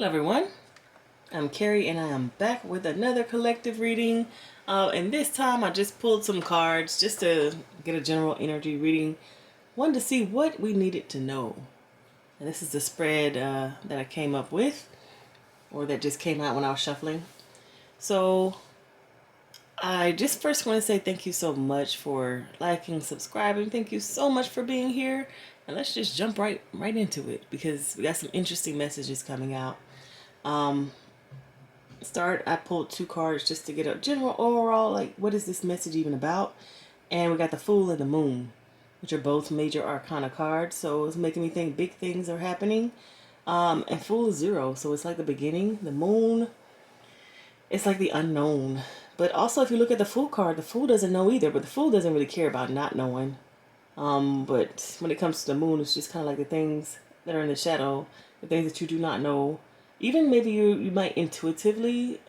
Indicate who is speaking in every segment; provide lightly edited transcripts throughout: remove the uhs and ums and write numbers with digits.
Speaker 1: Hello everyone, I'm Carrie and I am back with another collective reading. And this time I just pulled some cards just to get a general energy reading. Wanted to see what we needed to know. And this is the spread that I came up with, or that just came out when I was shuffling. So I just first want to say thank you so much for liking, subscribing. Thank you so much for being here. And let's just jump right into it because we got some interesting messages coming out. I pulled two cards just to get a general overall, like, what is this message even about? And we got the Fool and the Moon, which are both major arcana cards. So it's making me think big things are happening. And Fool is 0, so it's like the beginning. The Moon, it's like the unknown. But also, if you look at the Fool card, the Fool doesn't know either, but the Fool doesn't really care about not knowing. But when it comes to the Moon, it's just kind of like the things that are in the shadow, the things that you do not know. Even maybe you might intuitively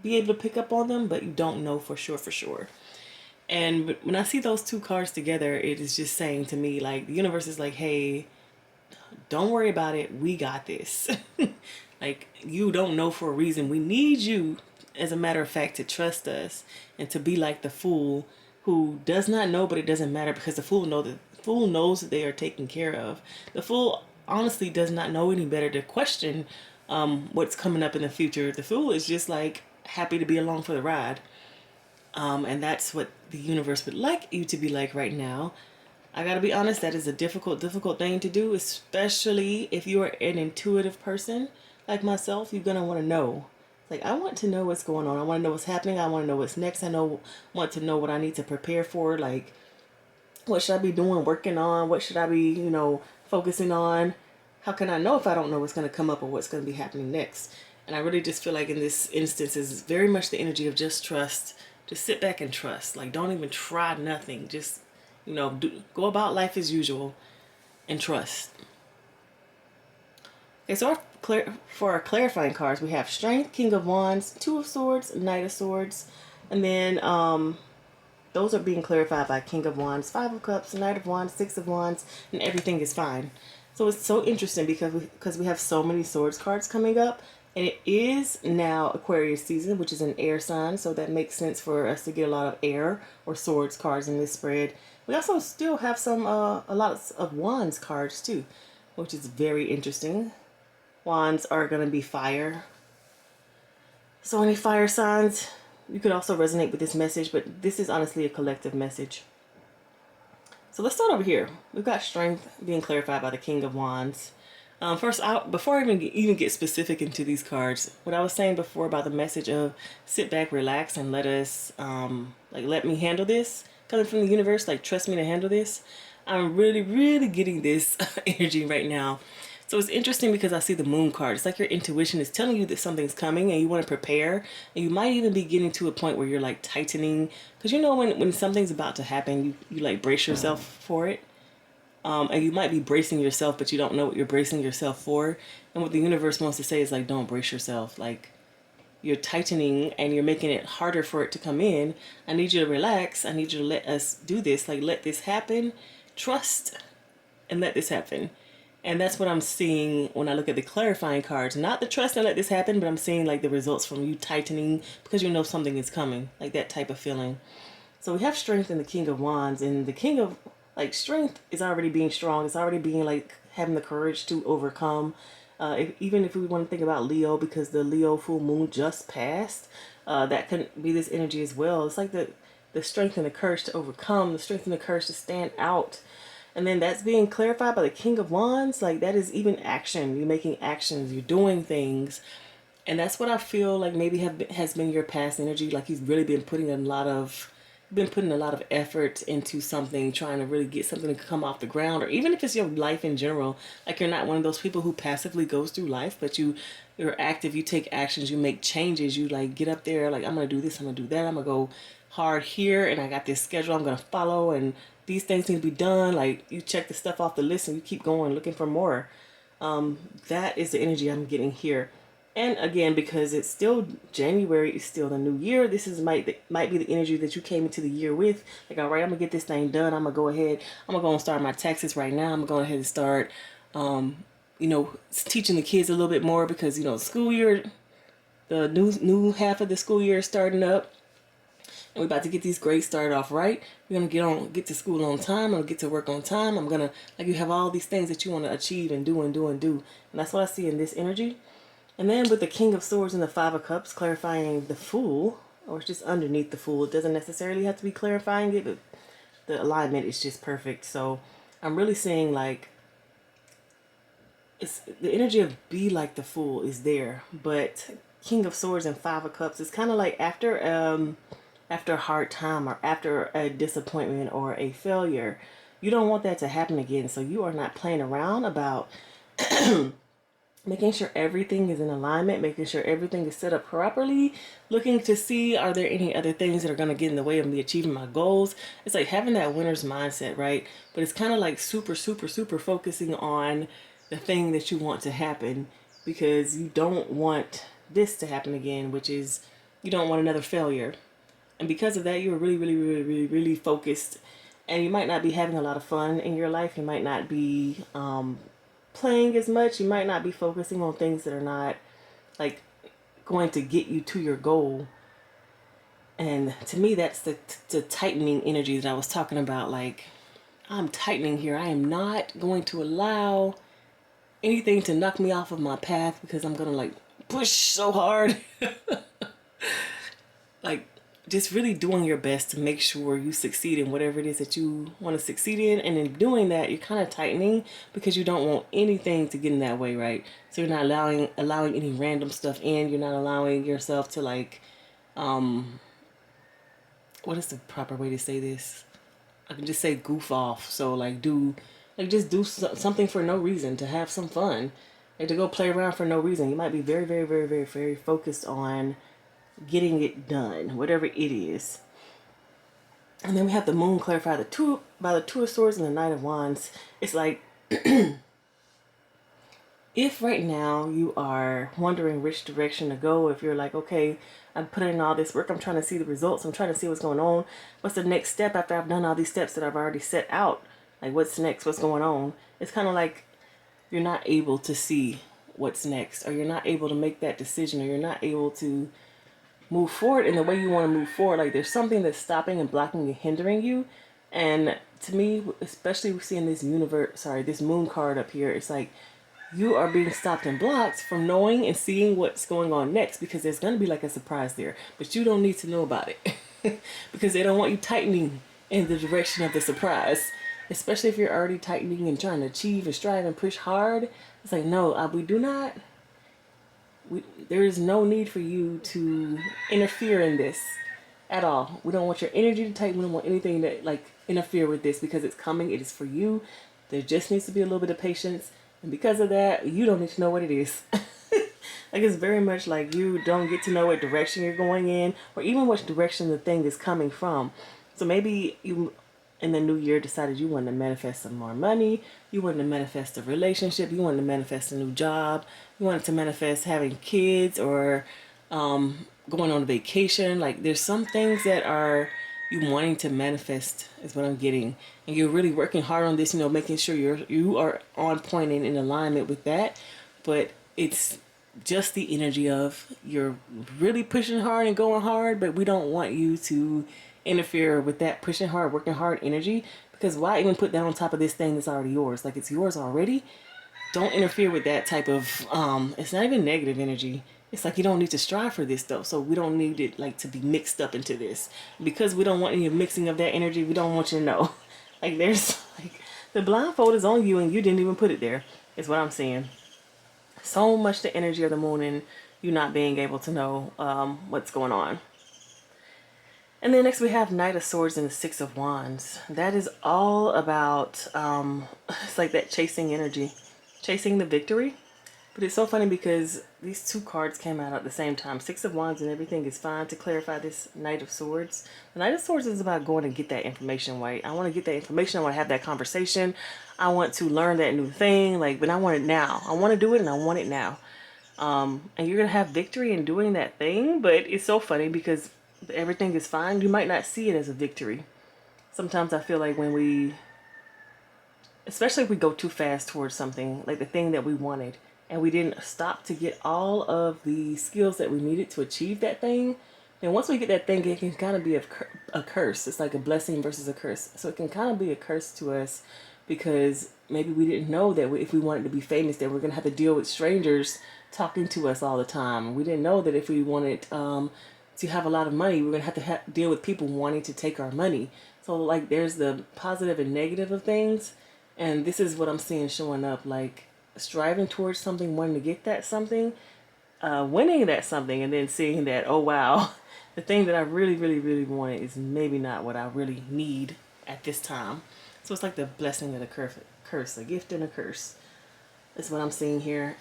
Speaker 1: be able to pick up on them, but you don't know for sure. And when I see those two cards together, it is just saying to me, like, the universe is like, hey, don't worry about it. We got this. Like, you don't know for a reason. We need you, as a matter of fact, to trust us and to be like the Fool who does not know, but it doesn't matter because the Fool knows that they are taken care of. The Fool honestly does not know any better to question what's coming up in the future. The Fool is just like happy to be along for the ride. And that's what the universe would like you to be like right now. I gotta be honest, that is a difficult thing to do, especially if you are an intuitive person like myself. You're gonna want to know. Like, I want to know what's going on. I want to know what's happening. I want to know what's next. Want to know what I need to prepare for. Like, what should I be doing, working on? What should I be, focusing on? How can I know if I don't know what's going to come up or what's going to be happening next? And I really just feel like in this instance is very much the energy of just trust. Just sit back and trust. Like, don't even try nothing. Just, go about life as usual and trust. Okay, so for our clarifying cards, we have Strength, King of Wands, Two of Swords, Knight of Swords, and then those are being clarified by King of Wands, Five of Cups, Knight of Wands, Six of Wands, and everything is fine. So it's so interesting because we have so many Swords cards coming up, and it is now Aquarius season, which is an air sign, so that makes sense for us to get a lot of air or Swords cards in this spread. We also still have a lot of Wands cards too, which is very interesting. Wands are going to be fire. So any fire signs, you could also resonate with this message, but this is honestly a collective message. So let's start over here. We've got Strength being clarified by the King of Wands. First, before I even get specific into these cards, what I was saying before about the message of sit back, relax, and let us, let me handle this, coming from the universe, like, trust me to handle this. I'm really getting this energy right now. So it's interesting because I see the Moon card. It's like your intuition is telling you that something's coming and you want to prepare. And you might even be getting to a point where you're like tightening. Because when something's about to happen, you like brace yourself for it. And you might be bracing yourself, but you don't know what you're bracing yourself for. And what the universe wants to say is like, don't brace yourself. Like, you're tightening and you're making it harder for it to come in. I need you to relax. I need you to let us do this. Like, let this happen. Trust and let this happen. And that's what I'm seeing when I look at the clarifying cards. Not the trust and let this happen, but I'm seeing like the results from you tightening because you know something is coming. Like that type of feeling. So we have Strength and the King of Wands. And the King of, Strength is already being strong. It's already being like having the courage to overcome. Even if we want to think about Leo, because the Leo full moon just passed, that can be this energy as well. It's like the strength and the courage to overcome, the strength and the courage to stand out. And then that's being clarified by the King of Wands. Like, that is even action. You're making actions. You're doing things. And that's what I feel like maybe has been your past energy. Like, you've really been putting a lot of effort into something, trying to really get something to come off the ground. Or even if it's your life in general. Like, you're not one of those people who passively goes through life, but you're active. You take actions. You make changes. You like get up there. Like, I'm going to do this. I'm going to do that. I'm going to go hard here. And I got this schedule I'm going to follow. And these things need to be done. Like, you check the stuff off the list and you keep going looking for more. That is the energy I'm getting here. And again, because it's still January, it's still the new year. This might be the energy that you came into the year with. Like, all right, I'm gonna get this thing done. I'm gonna go ahead. I'm gonna go and start my taxes right now. I'm gonna go ahead and start teaching the kids a little bit more because, school year, the new half of the school year is starting up. And we're about to get these grades started off right. We're gonna get to school on time. I'm gonna get to work on time. I'm gonna, like, you have all these things that you want to achieve and do and do and do. And that's what I see in this energy. And then with the King of Swords and the Five of Cups, clarifying the Fool, or it's just underneath the Fool. It doesn't necessarily have to be clarifying it, but the alignment is just perfect. So I'm really seeing, like, it's the energy of be like the Fool is there, but King of Swords and Five of Cups is kind of like after a hard time or after a disappointment or a failure. You don't want that to happen again, so you are not playing around about making sure everything is in alignment, making sure everything is set up properly, looking to see, are there any other things that are going to get in the way of me achieving my goals? It's like having that winner's mindset, right? But it's kind of like super, super, super focusing on the thing that you want to happen, because you don't want this to happen again, which is you don't want another failure. And because of that, you're really, really, really, really, really focused. And you might not be having a lot of fun in your life. You might not be playing as much. You might not be focusing on things that are not, like, going to get you to your goal. And to me, that's the tightening energy that I was talking about. Like, I'm tightening here. I am not going to allow anything to knock me off of my path, because I'm going to, like, push so hard. Like, just really doing your best to make sure you succeed in whatever it is that you want to succeed in. And in doing that, you're kind of tightening because you don't want anything to get in that way, right? So you're not allowing any random stuff in. You're not allowing yourself to, like, what is the proper way to say this? I can just say goof off. So, like, just do something for no reason, to have some fun, like to go play around for no reason. You might be very, very, very, very, very focused on getting it done, whatever it is. And then we have the Moon clarify by the Two of Swords and the Knight of Wands. It's like, if right now you are wondering which direction to go, if you're like, okay, I'm putting in all this work, I'm trying to see the results, I'm trying to see what's going on, what's the next step after I've done all these steps that I've already set out, like what's next, what's going on, it's kind of like you're not able to see what's next, or you're not able to make that decision, or you're not able to move forward in the way you want to move forward. Like, there's something that's stopping and blocking and hindering you. And to me, especially seeing this this moon card up here, it's like you are being stopped and blocked from knowing and seeing what's going on next, because there's going to be like a surprise there, but you don't need to know about it because they don't want you tightening in the direction of the surprise, especially if you're already tightening and trying to achieve and strive and push hard. It's like, no, we do not. There is no need for you to interfere in this at all. We don't want your energy to tighten. We don't want anything that, like, interfere with this, because it's coming. It is for you. There just needs to be a little bit of patience. And because of that, you don't need to know what it is. Like, it's very much like you don't get to know what direction you're going in, or even which direction the thing is coming from. So maybe you, in the new year, decided you wanted to manifest some more money, you wanted to manifest a relationship, you wanted to manifest a new job, you wanted to manifest having kids, or going on a vacation. Like, there's some things that are you wanting to manifest, is what I'm getting. And you're really working hard on this, making sure you are on point and in alignment with that. But it's just the energy of you're really pushing hard and going hard, but we don't want you to interfere with that pushing hard, working hard energy, because why even put that on top of this thing that's already yours? Like, it's yours already. Don't interfere with that type of it's not even negative energy. It's like you don't need to strive for this though, so we don't need it, like, to be mixed up into this, because we don't want any mixing of that energy. We don't want you to know. Like, there's, like, the blindfold is on you and you didn't even put it there, is what I'm saying. So much the energy of the moon and you not being able to know what's going on. And then next we have Knight of Swords and the Six of Wands. That is all about, it's like that chasing energy, chasing the victory. But it's so funny because these two cards came out at the same time. Six of Wands and everything is fine to clarify this Knight of Swords. The Knight of Swords is about going and get that information, right? I want to get that information. I want to have that conversation. I want to learn that new thing. Like, but I want it now. I want to do it and I want it now. And you're going to have victory in doing that thing. But it's so funny because everything is fine. You might not see it as a victory. Sometimes I feel like when we especially if we go too fast towards something, like the thing that we wanted, and we didn't stop to get all of the skills that we needed to achieve that thing, then once we get that thing, it can kind of be a curse. It's like a blessing versus a curse. So it can kind of be a curse to us because maybe we didn't know that if we wanted to be famous, that we're going to have to deal with strangers talking to us all the time. We didn't know that if we wanted to have a lot of money, we're going to have to deal with people wanting to take our money. So like there's the positive and negative of things. And this is what I'm seeing showing up, like striving towards something, wanting to get that something, winning that something, and then seeing that, oh wow, the thing that I really, really, really wanted is maybe not what I really need at this time. So it's like the blessing and the curse, a gift and a curse. That's what I'm seeing here.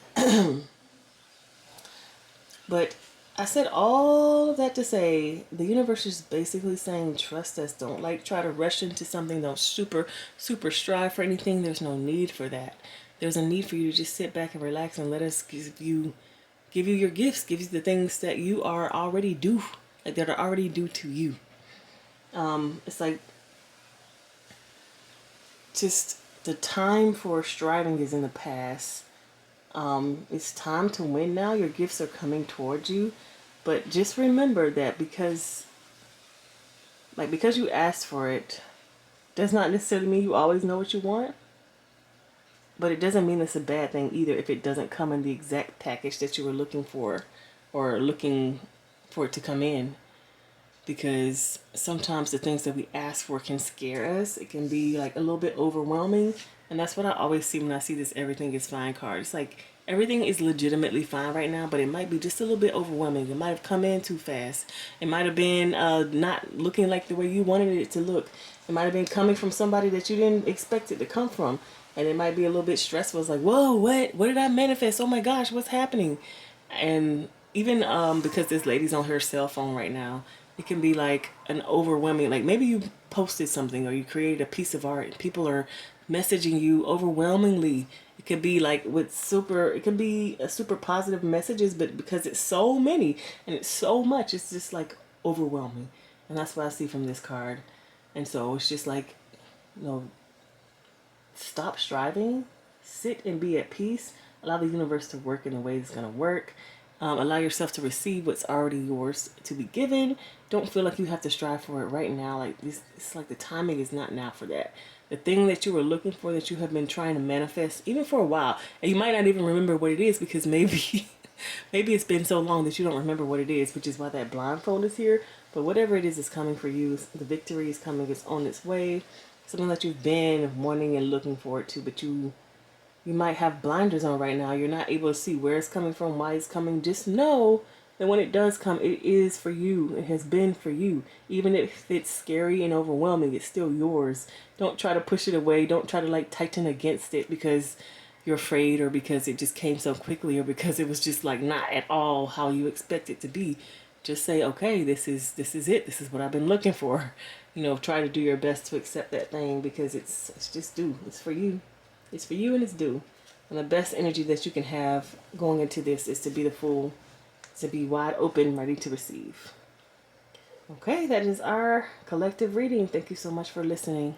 Speaker 1: But I said all of that to say the universe is basically saying trust us. Don't like try to rush into something. Don't super strive for anything. There's no need for that. There's a need for you to just sit back and relax and let us give you your gifts, give you the things that you are already due, like that are already due to you. It's like just the time for striving is in the past. It's time to win now. Your gifts are coming towards you. But just remember that because you asked for it does not necessarily mean you always know what you want. But it doesn't mean it's a bad thing either if it doesn't come in the exact package that you were looking for or looking for it to come in. Because sometimes the things that we ask for can scare us. It can be like a little bit overwhelming. And that's what I always see when I see this everything is fine card. It's like everything is legitimately fine right now, but it might be just a little bit overwhelming. It might have come in too fast. It might have been not looking like the way you wanted it to look. It might have been coming from somebody that you didn't expect it to come from. And it might be a little bit stressful. It's like, whoa, what? What did I manifest? Oh my gosh, what's happening? And even because this lady's on her cell phone right now, it can be like an overwhelming, like maybe you posted something or you created a piece of art and people are messaging you overwhelmingly. It could be like it can be a super positive messages, but because it's so many and it's so much, it's just like overwhelming. And that's what I see from this card. And so it's just like, stop striving, sit and be at peace, allow the universe to work in a way that's going to work. Allow yourself to receive what's already yours to be given. Don't feel like you have to strive for it right now. Like this, it's like the timing is not now for that. The thing that you were looking for, that you have been trying to manifest, even for a while, and you might not even remember what it is because maybe it's been so long that you don't remember what it is, which is why that blindfold is here. But whatever it is coming for you. The victory is coming. It's on its way. Something that you've been wanting and looking forward to, but you might have blinders on right now. You're not able to see where it's coming from, why it's coming. Just know that when it does come, it is for you. It has been for you. Even if it's scary and overwhelming, it's still yours. Don't try to push it away. Don't try to like tighten against it because you're afraid or because it just came so quickly or because it was just like not at all how you expect it to be. Just say, okay, this is it. This is what I've been looking for. Try to do your best to accept that thing because it's just due. It's for you. It's for you and it's due. And the best energy that you can have going into this is to be the Fool, to be wide open, ready to receive. Okay, that is our collective reading. Thank you so much for listening.